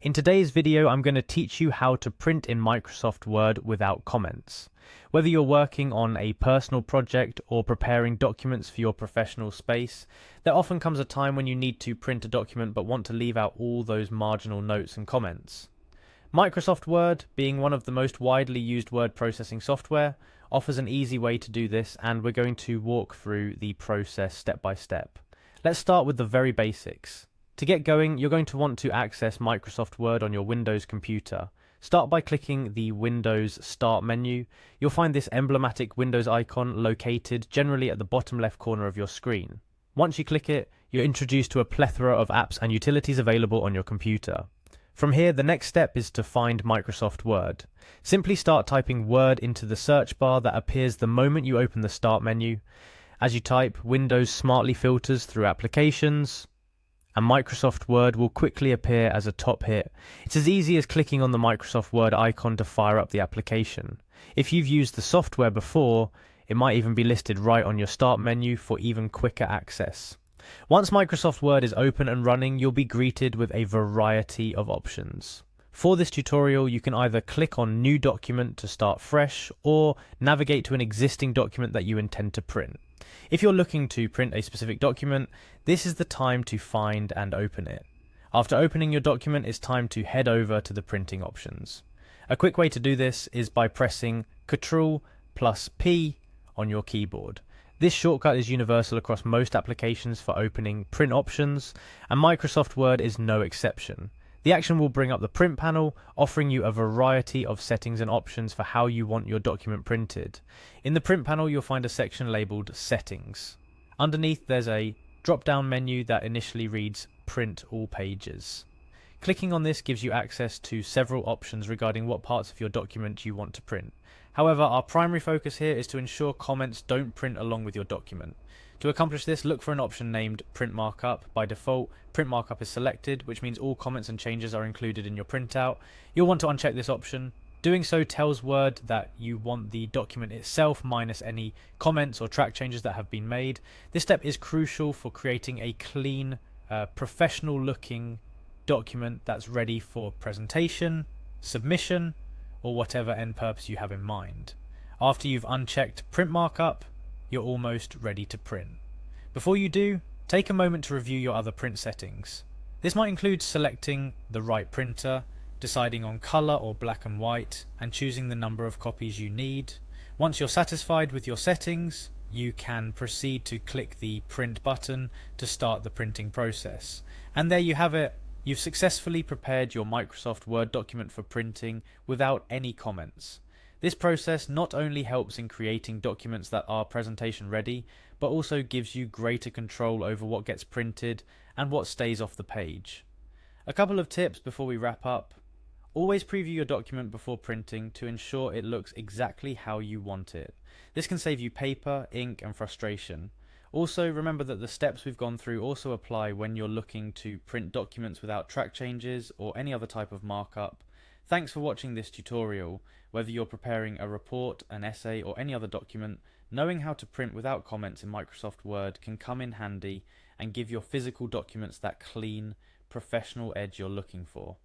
In today's video, I'm going to teach you how to print in Microsoft Word without comments. Whether you're working on a personal project or preparing documents for your professional space, there often comes a time when you need to print a document but want to leave out all those marginal notes and comments. Microsoft Word, being one of the most widely used word processing software, offers an easy way to do this, and we're going to walk through the process step by step. Let's start with the very basics. To get going, you're going to want to access Microsoft Word on your Windows computer. Start by clicking the Windows Start menu. You'll find this emblematic Windows icon located generally at the bottom left corner of your screen. Once you click it, you're introduced to a plethora of apps and utilities available on your computer. From here, the next step is to find Microsoft Word. Simply start typing Word into the search bar that appears the moment you open the Start menu. As you type, Windows smartly filters through applications, and Microsoft Word will quickly appear as a top hit. It's as easy as clicking on the Microsoft Word icon to fire up the application. If you've used the software before, it might even be listed right on your Start menu for even quicker access. Once Microsoft Word is open and running, you'll be greeted with a variety of options. For this tutorial, you can either click on New Document to start fresh, or navigate to an existing document that you intend to print. If you're looking to print a specific document, this is the time to find and open it. After opening your document, it's time to head over to the printing options. A quick way to do this is by pressing Ctrl+P on your keyboard. This shortcut is universal across most applications for opening print options, and Microsoft Word is no exception. The action will bring up the print panel, offering you a variety of settings and options for how you want your document printed. In the print panel, you'll find a section labeled Settings. Underneath, there's a drop-down menu that initially reads Print All Pages. Clicking on this gives you access to several options regarding what parts of your document you want to print. However, our primary focus here is to ensure comments don't print along with your document. To accomplish this, look for an option named Print Markup. By default, Print Markup is selected, which means all comments and changes are included in your printout. You'll want to uncheck this option. Doing so tells Word that you want the document itself minus any comments or track changes that have been made. This step is crucial for creating a clean, professional-looking document that's ready for presentation, submission, or whatever end purpose you have in mind. After you've unchecked Print Markup, you're almost ready to print. Before you do, take a moment to review your other print settings. This might include selecting the right printer, deciding on color or black and white, and choosing the number of copies you need. Once you're satisfied with your settings, you can proceed to click the print button to start the printing process. And there you have it. You've successfully prepared your Microsoft Word document for printing without any comments. This process not only helps in creating documents that are presentation ready, but also gives you greater control over what gets printed and what stays off the page. A couple of tips before we wrap up. Always preview your document before printing to ensure it looks exactly how you want it. This can save you paper, ink, and frustration. Also, remember that the steps we've gone through also apply when you're looking to print documents without track changes or any other type of markup. Thanks for watching this tutorial. Whether you're preparing a report, an essay, or any other document, knowing how to print without comments in Microsoft Word can come in handy and give your physical documents that clean, professional edge you're looking for.